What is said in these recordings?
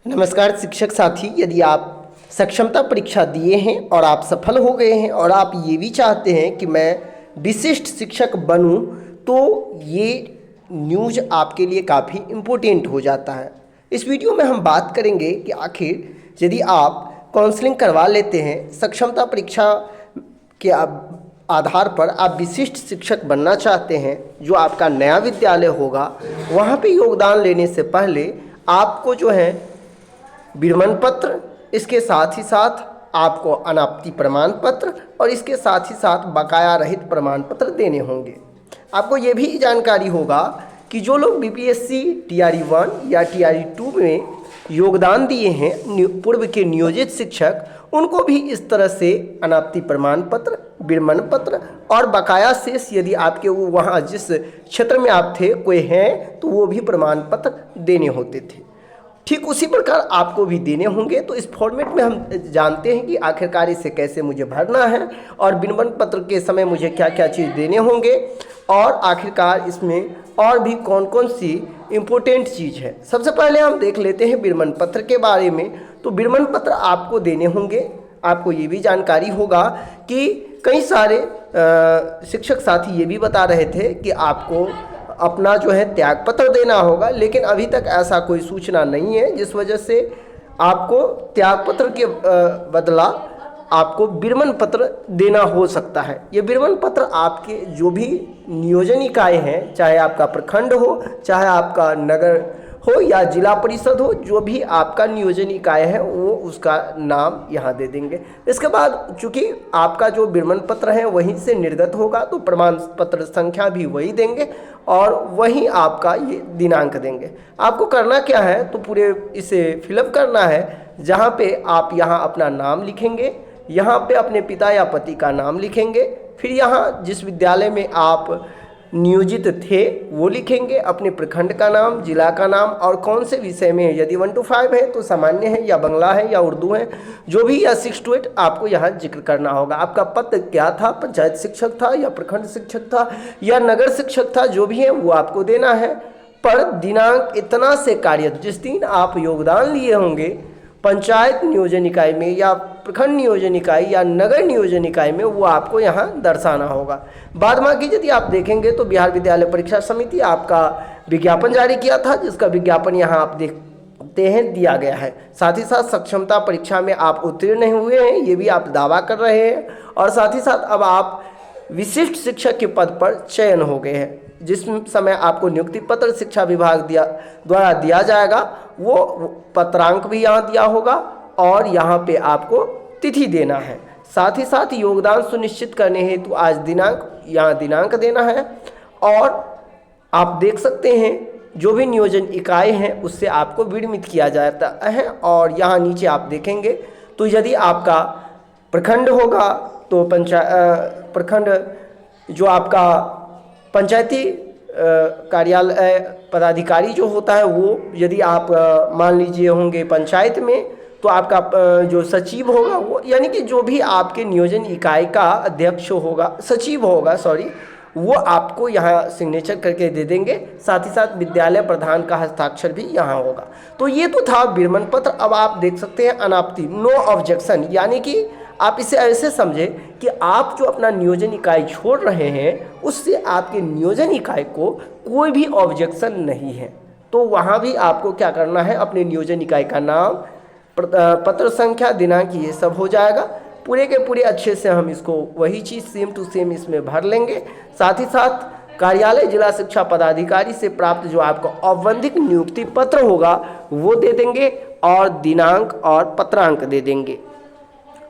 नमस्कार शिक्षक साथी, यदि आप सक्षमता परीक्षा दिए हैं और आप सफल हो गए हैं और आप ये भी चाहते हैं कि मैं विशिष्ट शिक्षक बनूं, तो ये न्यूज़ आपके लिए काफ़ी इम्पोर्टेंट हो जाता है। इस वीडियो में हम बात करेंगे कि आखिर यदि आप काउंसलिंग करवा लेते हैं, सक्षमता परीक्षा के आधार पर आप विशिष्ट शिक्षक बनना चाहते हैं, जो आपका नया विद्यालय होगा, वहाँ पे योगदान लेने से पहले आपको जो है विरमण पत्र, इसके साथ ही साथ आपको अनापत्ति प्रमाण पत्र और इसके साथ ही साथ बकाया रहित प्रमाण पत्र देने होंगे। आपको ये भी जानकारी होगा कि जो लोग बीपीएससी टीआरई 1 या टीआरई 2 में योगदान दिए हैं, पूर्व के नियोजित शिक्षक, उनको भी इस तरह से अनापत्ति प्रमाण पत्र, विरमण पत्र और बकाया शेष, यदि आपके वहाँ जिस क्षेत्र में आप थे कोई हैं, तो वो भी प्रमाण पत्र देने होते थे। ठीक उसी प्रकार आपको भी देने होंगे। तो इस फॉर्मेट में हम जानते हैं कि आखिरकार इसे कैसे मुझे भरना है और विरमण पत्र के समय मुझे क्या क्या चीज़ देने होंगे और आखिरकार इसमें और भी कौन कौन सी इम्पोर्टेंट चीज़ है। सबसे पहले हम देख लेते हैं विरमण पत्र के बारे में। तो विरमण पत्र आपको देने होंगे। आपको ये भी जानकारी होगा कि कई सारे शिक्षक साथी ये भी बता रहे थे कि आपको अपना जो है त्याग पत्र देना होगा, लेकिन अभी तक ऐसा कोई सूचना नहीं है, जिस वजह से आपको त्याग पत्र के बदला आपको विरमण पत्र देना हो सकता है। ये विरमण पत्र आपके जो भी नियोजन इकाई हैं, चाहे आपका प्रखंड हो, चाहे आपका नगर हो या जिला परिषद हो, जो भी आपका नियोजन इकाई है वो उसका नाम यहाँ दे देंगे। इसके बाद चूँकि आपका जो विरमण पत्र है वहीं से निर्गत होगा, तो प्रमाण पत्र संख्या भी वही देंगे और वही आपका ये दिनांक देंगे। आपको करना क्या है, तो पूरे इसे फिलअप करना है, जहाँ पे आप यहाँ अपना नाम लिखेंगे, यहाँ पे अपने पिता या पति का नाम लिखेंगे, फिर यहाँ जिस विद्यालय में आप नियोजित थे वो लिखेंगे, अपने प्रखंड का नाम, जिला का नाम और कौन से विषय में है। यदि 1 to 5 है तो सामान्य है या बंगला है या उर्दू है, जो भी, या 6 to 8 आपको यहाँ जिक्र करना होगा। आपका पद क्या था, पंचायत शिक्षक था या प्रखंड शिक्षक था या नगर शिक्षक था, जो भी है वो आपको देना है। पर दिनांक इतना से कार्यरत, जिस दिन आप योगदान लिए होंगे पंचायत नियोजन इकाई में या प्रखंड नियोजन इकाई या नगर नियोजन इकाई में, वो आपको यहाँ दर्शाना होगा। बाद बाकी यदि आप देखेंगे तो बिहार विद्यालय परीक्षा समिति आपका विज्ञापन जारी किया था, जिसका विज्ञापन यहाँ आप देखते हैं दिया गया है। साथ ही साथ सक्षमता परीक्षा में आप उत्तीर्ण नहीं हुए हैं, ये भी आप दावा कर रहे हैं, और साथ ही साथ अब आप विशिष्ट शिक्षक के पद पर चयन हो गए हैं। जिस समय आपको नियुक्ति पत्र शिक्षा विभाग द्वारा दिया जाएगा, वो पत्रांक भी यहाँ दिया होगा और यहाँ पे आपको तिथि देना है। साथ ही साथ योगदान सुनिश्चित करने हेतु आज दिनांक, यहाँ दिनांक देना है। और आप देख सकते हैं जो भी नियोजन इकाई हैं उससे आपको विनिमित किया जाता है। और यहाँ नीचे आप देखेंगे तो यदि आपका प्रखंड होगा तो प्रखंड जो आपका पंचायती कार्यालय पदाधिकारी जो होता है, वो यदि आप मान लीजिए होंगे पंचायत में, तो आपका जो सचिव होगा वो, यानी कि जो भी आपके नियोजन इकाई का अध्यक्ष होगा, सचिव होगा सॉरी, वो आपको यहाँ सिग्नेचर करके दे देंगे। साथ ही साथ विद्यालय प्रधान का हस्ताक्षर भी यहाँ होगा। तो ये तो था विरमण पत्र। अब आप देख सकते हैं अनापत्ति, नो ऑब्जेक्शन, यानी कि आप इसे ऐसे समझें कि आप जो अपना नियोजन इकाई छोड़ रहे हैं उससे आपके नियोजन इकाई को कोई भी ऑब्जेक्शन नहीं है। तो वहाँ भी आपको क्या करना है, अपने नियोजन इकाई का नाम, पत्र संख्या, दिनांक, ये सब हो जाएगा। पूरे के पूरे अच्छे से हम इसको वही चीज़ सेम टू सेम इसमें भर लेंगे। साथ ही साथ कार्यालय जिला शिक्षा पदाधिकारी से प्राप्त जो आपको औपबंधिक नियुक्ति पत्र होगा वो दे देंगे और दिनांक और पत्रांक दे देंगे।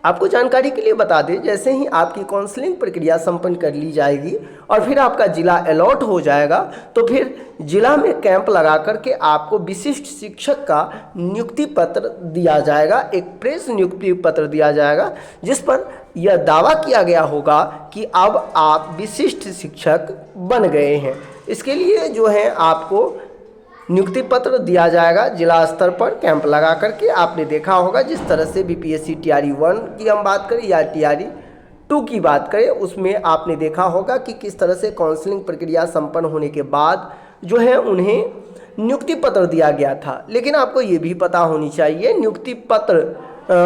आपको जानकारी के लिए बता दें, जैसे ही आपकी काउंसलिंग प्रक्रिया संपन्न कर ली जाएगी और फिर आपका जिला अलॉट हो जाएगा, तो फिर जिला में कैंप लगा करके आपको विशिष्ट शिक्षक का नियुक्ति पत्र दिया जाएगा, एक प्रेस नियुक्ति पत्र दिया जाएगा, जिस पर यह दावा किया गया होगा कि अब आप विशिष्ट शिक्षक बन गए हैं। इसके लिए जो है आपको नियुक्ति पत्र दिया जाएगा जिला स्तर पर कैंप लगा करके। आपने देखा होगा जिस तरह से बीपीएससी टीआरई 1 की हम बात करें या टीआरई 2 की बात करें, उसमें आपने देखा होगा कि किस तरह से काउंसलिंग प्रक्रिया संपन्न होने के बाद जो है उन्हें नियुक्ति पत्र दिया गया था। लेकिन आपको ये भी पता होनी चाहिए नियुक्ति पत्र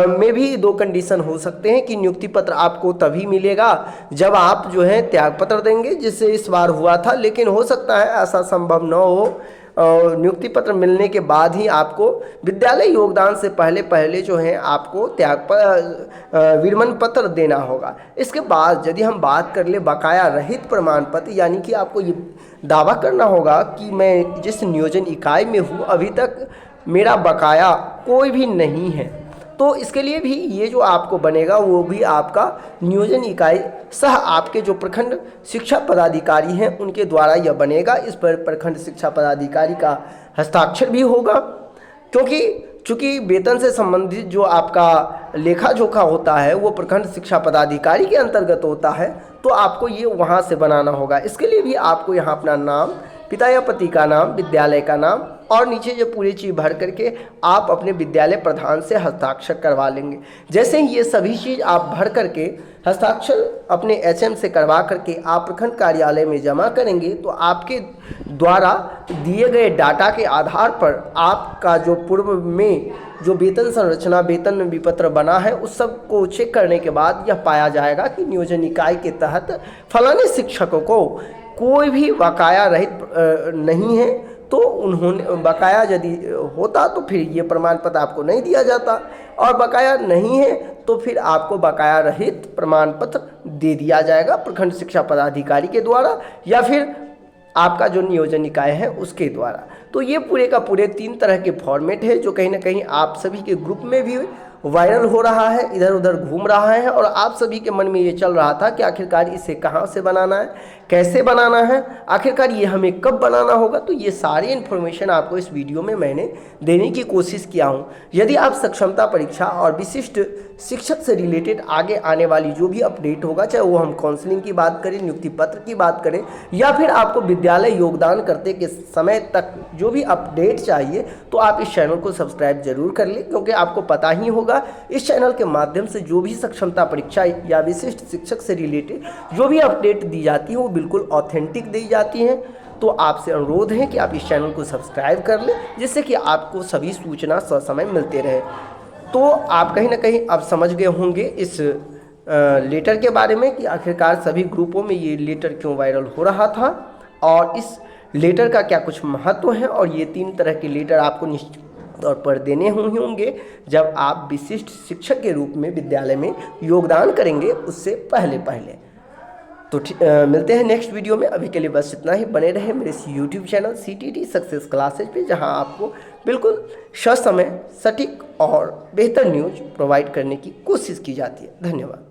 में भी दो कंडीशन हो सकते हैं कि नियुक्ति पत्र आपको तभी मिलेगा जब आप जो है त्याग पत्र देंगे, जिससे इस बार हुआ था। लेकिन हो सकता है ऐसा संभव न हो, नियुक्ति पत्र मिलने के बाद ही आपको विद्यालय योगदान से पहले पहले जो है आपको विरमण पत्र देना होगा। इसके बाद यदि हम बात कर ले बकाया रहित प्रमाण पत्र, यानी कि आपको ये दावा करना होगा कि मैं जिस नियोजन इकाई में हूँ अभी तक मेरा बकाया कोई भी नहीं है, तो इसके लिए भी ये जो आपको बनेगा वो भी आपका नियोजन इकाई सह आपके जो प्रखंड शिक्षा पदाधिकारी हैं उनके द्वारा यह बनेगा। इस पर प्रखंड शिक्षा पदाधिकारी का हस्ताक्षर भी होगा, चूँकि वेतन से संबंधित जो आपका लेखा जोखा होता है वो प्रखंड शिक्षा पदाधिकारी के अंतर्गत होता है, तो आपको ये वहाँ से बनाना होगा। इसके लिए भी आपको यहाँ अपना नाम, पिता या पति का नाम, विद्यालय का नाम और नीचे जो पूरी चीज़ भर करके आप अपने विद्यालय प्रधान से हस्ताक्षर करवा लेंगे। जैसे ही ये सभी चीज़ आप भर करके हस्ताक्षर अपने एचएम से करवा करके आप प्रखंड कार्यालय में जमा करेंगे, तो आपके द्वारा दिए गए डाटा के आधार पर आपका जो पूर्व में जो वेतन संरचना, वेतन विपत्र बना है उस सब को चेक करने के बाद यह पाया जाएगा कि नियोजन इकाई के तहत फलाने शिक्षकों को कोई भी बकाया रहित नहीं है, तो उन्होंने बकाया यदि होता तो फिर ये प्रमाण पत्र आपको नहीं दिया जाता, और बकाया नहीं है तो फिर आपको बकाया रहित प्रमाण पत्र दे दिया जाएगा प्रखंड शिक्षा पदाधिकारी के द्वारा या फिर आपका जो नियोजन निकाय है उसके द्वारा। तो ये पूरे का पूरे 3 तरह के फॉर्मेट है जो कहीं ना कहीं आप सभी के ग्रुप में भी वायरल हो रहा है, इधर उधर घूम रहा है, और आप सभी के मन में ये चल रहा था कि आखिरकार इसे कहाँ से बनाना है, कैसे बनाना है, आखिरकार ये हमें कब बनाना होगा। तो ये सारी इन्फॉर्मेशन आपको इस वीडियो में मैंने देने की कोशिश किया हूँ। यदि आप सक्षमता परीक्षा और विशिष्ट शिक्षक से रिलेटेड आगे आने वाली जो भी अपडेट होगा, चाहे वो हम काउंसलिंग की बात करें, नियुक्ति पत्र की बात करें, या फिर आपको विद्यालय योगदान करते के समय तक जो भी अपडेट चाहिए, तो आप इस चैनल को सब्सक्राइब जरूर कर लें, क्योंकि आपको पता ही होगा इस चैनल के माध्यम से जो भी सक्षमता परीक्षा या विशिष्ट शिक्षक से रिलेटेड जो भी अपडेट दी जाती है वो बिल्कुल ऑथेंटिक दी जाती हैं। तो आपसे अनुरोध है कि आप इस चैनल को सब्सक्राइब कर लें, जिससे कि आपको सभी सूचना ससमय मिलते रहे। तो आप कहीं ना कहीं अब समझ गए होंगे इस लेटर के बारे में कि आखिरकार सभी ग्रुपों में ये लेटर क्यों वायरल हो रहा था और इस लेटर का क्या कुछ महत्व है, और ये 3 तरह के लेटर आपको निश्चित तौर पर देने होंगे जब आप विशिष्ट शिक्षक के रूप में विद्यालय में योगदान करेंगे उससे पहले पहले। तो मिलते हैं नेक्स्ट वीडियो में। अभी के लिए बस इतना ही। बने रहे मेरे इस YouTube channel CTT success classes पे, जहां आपको बिल्कुल ससमय, सटीक और बेहतर न्यूज प्रोवाइड करने की कोशिश की जाती है। धन्यवाद।